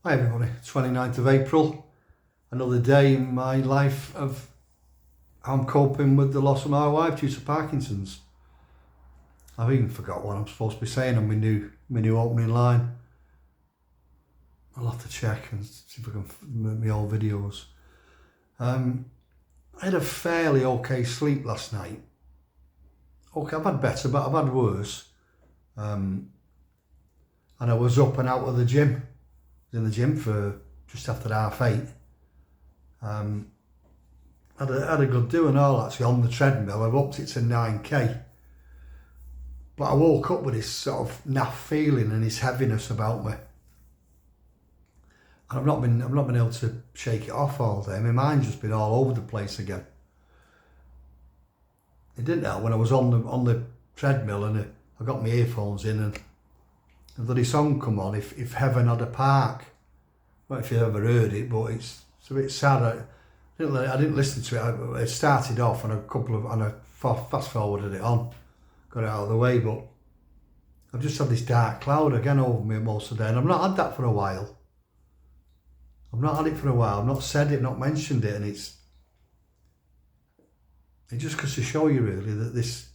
Hi everybody, 29th of April, another day in my life of how I'm coping with the loss of my wife due to Parkinson's. I've even forgot what I'm supposed to be saying on my new opening line. I'll have to check and see if I can make my old videos. I had a fairly okay sleep last night. Okay, I've had better, but I've had worse. And I was up and out of the gym. In the gym for just after 8:30. Had a good do and all actually on the treadmill. I've upped it to 9k. But I woke up with this sort of naff feeling and this heaviness about me. And I've not been able to shake it off all day. My mind's just been all over the place again. It didn't help when I was on the treadmill and I got my earphones in and the bloody song come on, if Heaven Had a Park. I don't know if you've ever heard it, but it's a bit sad. I didn't listen to it. It started off and I fast forwarded it on, got it out of the way, but I've just had this dark cloud again over me most of the day, and I've not had that for a while. I've not had it for a while. I've not said it, not mentioned it, and it just goes to show you really that this,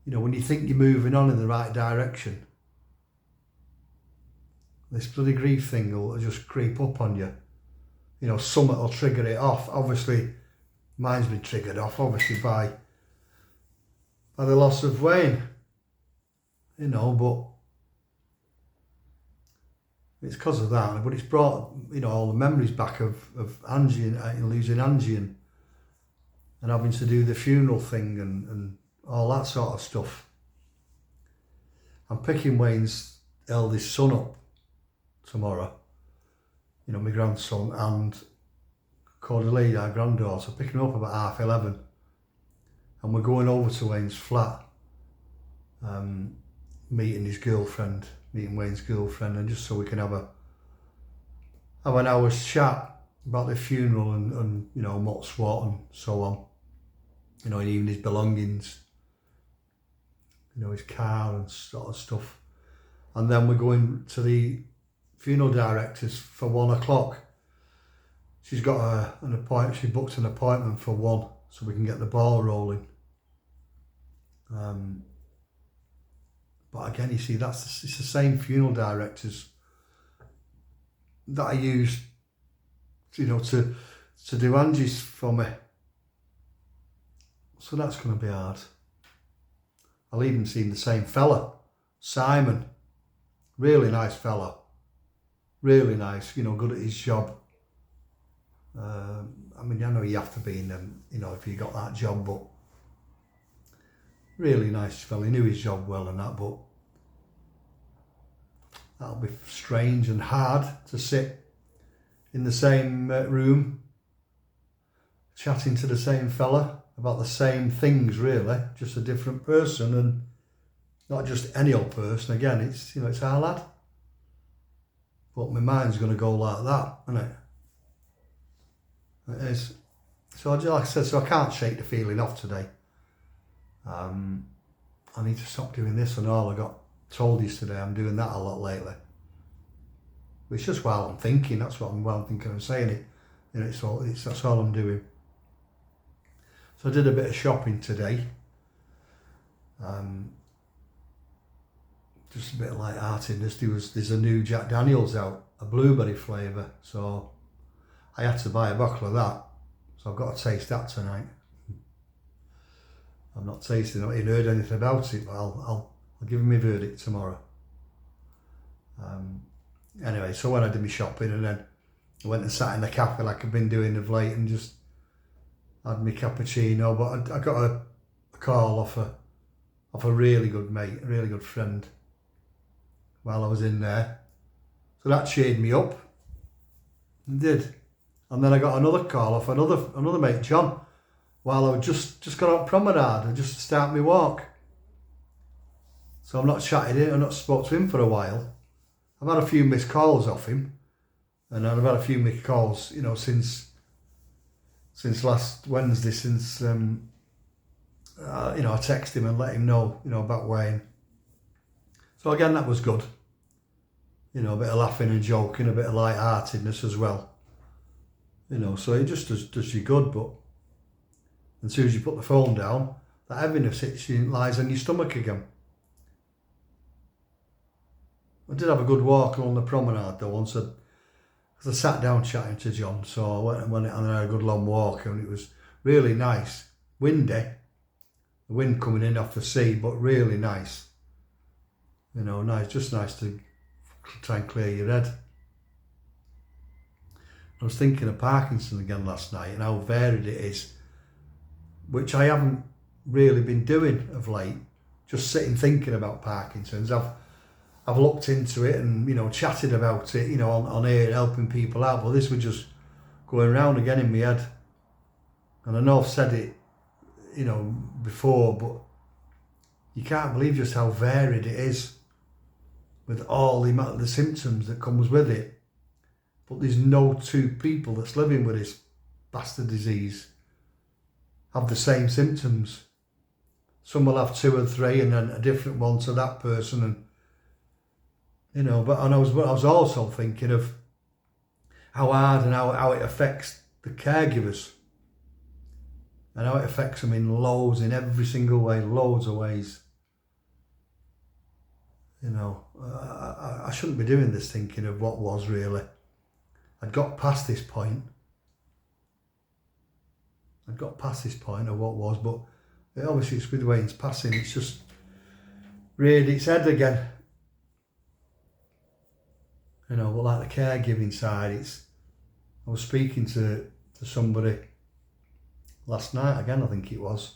when you think you're moving on in the right direction, this bloody grief thing will just creep up on you. Something will trigger it off. Obviously, mine's been triggered off, obviously, by the loss of Wayne. But it's because of that. But it's brought, all the memories back of Angie and losing Angie and having to do the funeral thing and all that sort of stuff. I'm picking Wayne's eldest son up tomorrow, my grandson, and Cordelia, our granddaughter, picking him up about 11:30, and we're going over to Wayne's flat, meeting Wayne's girlfriend, and just so we can have an hour's chat about the funeral and what's what and so on, and even his belongings, his car and sort of stuff. And then we're going to the funeral directors for 1:00. She's got an appointment. She booked an appointment for 1, so we can get the ball rolling. But again, you see, it's the same funeral directors that I used, to do Angie's for me. So that's going to be hard. I'll even see the same fella, Simon, really nice fella. Really nice, good at his job. I know you have to be in them, if you got that job, but really nice fella. He knew his job well and that, but that'll be strange and hard to sit in the same room, chatting to the same fella about the same things, really, just a different person and not just any old person. Again, it's our lad. But my mind's going to go like that, isn't it? It is. So like I said, I can't shake the feeling off today. I need to stop doing this and all. I got told yesterday I'm doing that a lot lately. But it's just while I'm thinking. That's what while I'm thinking I'm saying it. That's all I'm doing. So I did a bit of shopping today. Just a bit of light-heartedness. There's a new Jack Daniels out, a blueberry flavour, so I had to buy a bottle of that. So I've got to taste that tonight. I'm not tasting it, I haven't heard anything about it, but I'll give him my verdict tomorrow. Anyway, so when I did my shopping and then I went and sat in the cafe like I've been doing of late and just had my cappuccino, but I got a call off a really good mate, a really good friend, while I was in there. So that cheered me up. It did. And then I got another call off another mate, John, while I just got out promenade and just start my walk. So I've not chatted in, I've not spoke to him for a while. I've had a few missed calls off him. And I've had a few missed calls, since last Wednesday, since I texted him and let him know, about Wayne. So again, that was good. you know, a bit of laughing and joking, a bit of light-heartedness as well. You know, so it just does you good, but as soon as you put the phone down, that heaviness lies on your stomach again. I did have a good walk along the promenade though once, because I sat down chatting to John, so I went and I had a good long walk, and it was really nice. Windy, the wind coming in off the sea, but really nice. You know, nice, just nice to try and clear your head. I was thinking of Parkinson again last night and how varied it is, which I haven't really been doing of late. Just sitting thinking about Parkinson's. I've looked into it and, you know, chatted about it, you know, on here, helping people out, but this was just going round again in my head. And I know I've said it, you know, before, but you can't believe just how varied it is with all the symptoms that comes with it. But there's no two people that's living with this bastard disease have the same symptoms. Some will have 2 or 3 and then a different one to that person, and you know, but I was also thinking of how hard and how it affects the caregivers and how it affects them in every single way, loads of ways. You know, I shouldn't be doing this thinking of what was really. I'd got past this point. of what was, but obviously it's with Wayne's passing, it's just reared its head again. You know, but like the caregiving side, I was speaking to somebody last night again, I think it was,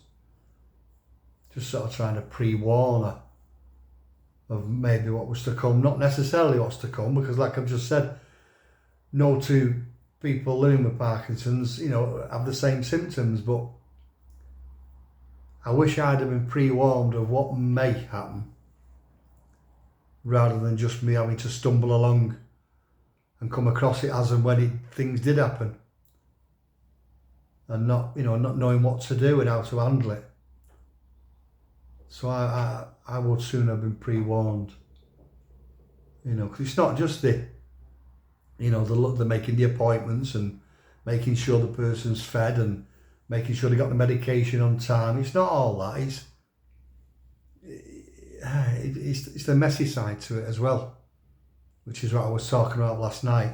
just sort of trying to pre-warn her of maybe what was to come, not necessarily what's to come, because like I've just said, no two people living with Parkinson's, you know, have the same symptoms, but I wish I'd have been pre-warned of what may happen, rather than just me having to stumble along and come across it as and when things did happen, and not knowing what to do and how to handle it. So I would sooner have been pre-warned, you know, because it's not just the making the appointments and making sure the person's fed and making sure they got the medication on time. It's not all that. It's the messy side to it as well, which is what I was talking about last night.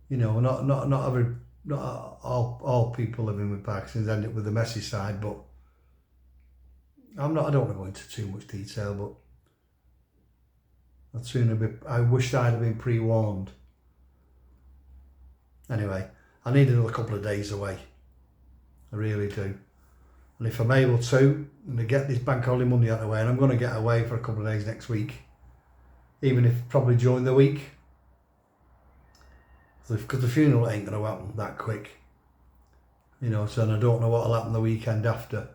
You know, not all people living with Parkinson's end up with the messy side, but I don't want to go into too much detail, but I wish I'd have been pre-warned. Anyway, I need another couple of days away. I really do. And if I'm able to, I'm going to get this bank holiday Monday out of the way, and I'm going to get away for a couple of days next week, even if probably during the week, because the funeral ain't going to happen that quick. You know, so I don't know what'll happen the weekend after.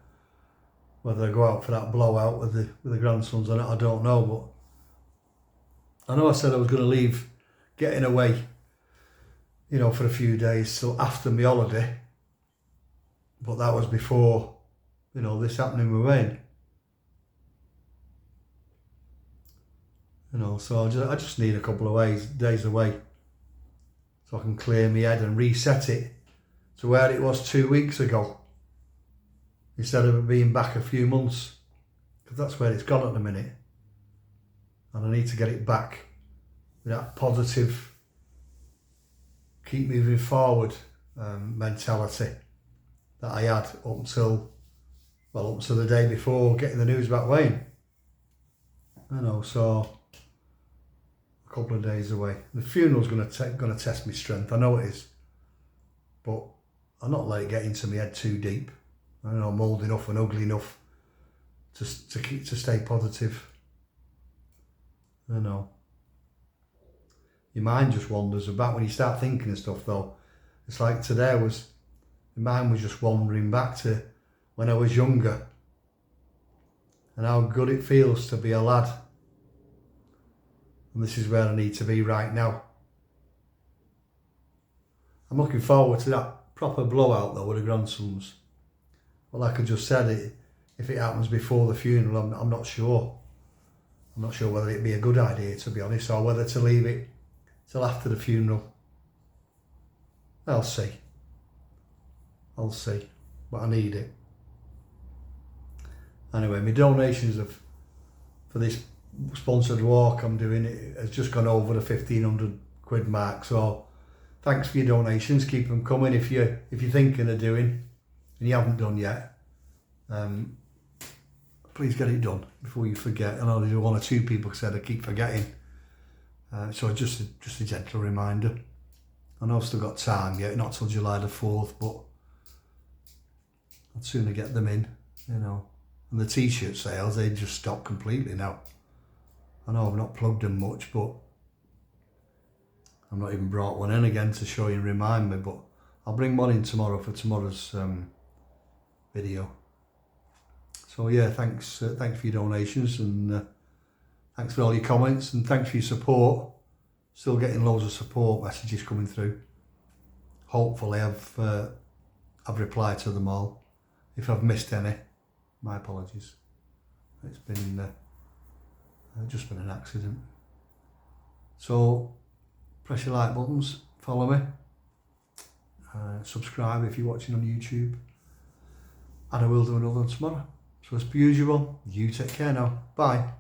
Whether I go out for that blowout with the grandsons or not, I don't know. But I know I said I was going to leave, getting away, you know, for a few days till after my holiday. But that was before, you know, this happening with Wayne. You know, so I just need a couple of days away, so I can clear my head and reset it to where it was 2 weeks ago, instead of it being back a few months, because that's where it's gone at the minute. And I need to get it back with that positive, keep moving forward mentality that I had up until the day before getting the news about Wayne. You know, so a couple of days away. The funeral's going to test my strength. I know it is, but I'll not let it get into my head too deep. I know I'm old enough and ugly enough to stay positive. I know. Your mind just wanders about when you start thinking of stuff, though. It's like today my mind was just wandering back to when I was younger and how good it feels to be a lad. And this is where I need to be right now. I'm looking forward to that proper blowout though with the grandsons. But like I just said, if it happens before the funeral, I'm not sure. I'm not sure whether it'd be a good idea, to be honest, or whether to leave it till after the funeral. I'll see. I'll see. But I need it. Anyway, my donations for this sponsored walk I'm doing, it has just gone over the 1,500 quid mark. So thanks for your donations. Keep them coming if you're thinking of doing and you haven't done yet. Please get it done before you forget. I know there's one or two people said I keep forgetting. So just a gentle reminder. I know I've still got time yet, not till July the 4th, but I'd sooner get them in, you know. And the t-shirt sales, they just stopped completely now. I know I've not plugged them much, but I've not even brought one in again to show you and remind me, but I'll bring one in tomorrow for tomorrow's video. So yeah, thanks for your donations, and thanks for all your comments, and thanks for your support. Still getting loads of support messages coming through. Hopefully I've replied to them all. If I've missed any, my apologies. It's been just been an accident. So press your like buttons, follow me, subscribe if you're watching on YouTube, and I will do another one tomorrow. So as per usual, you take care now. Bye.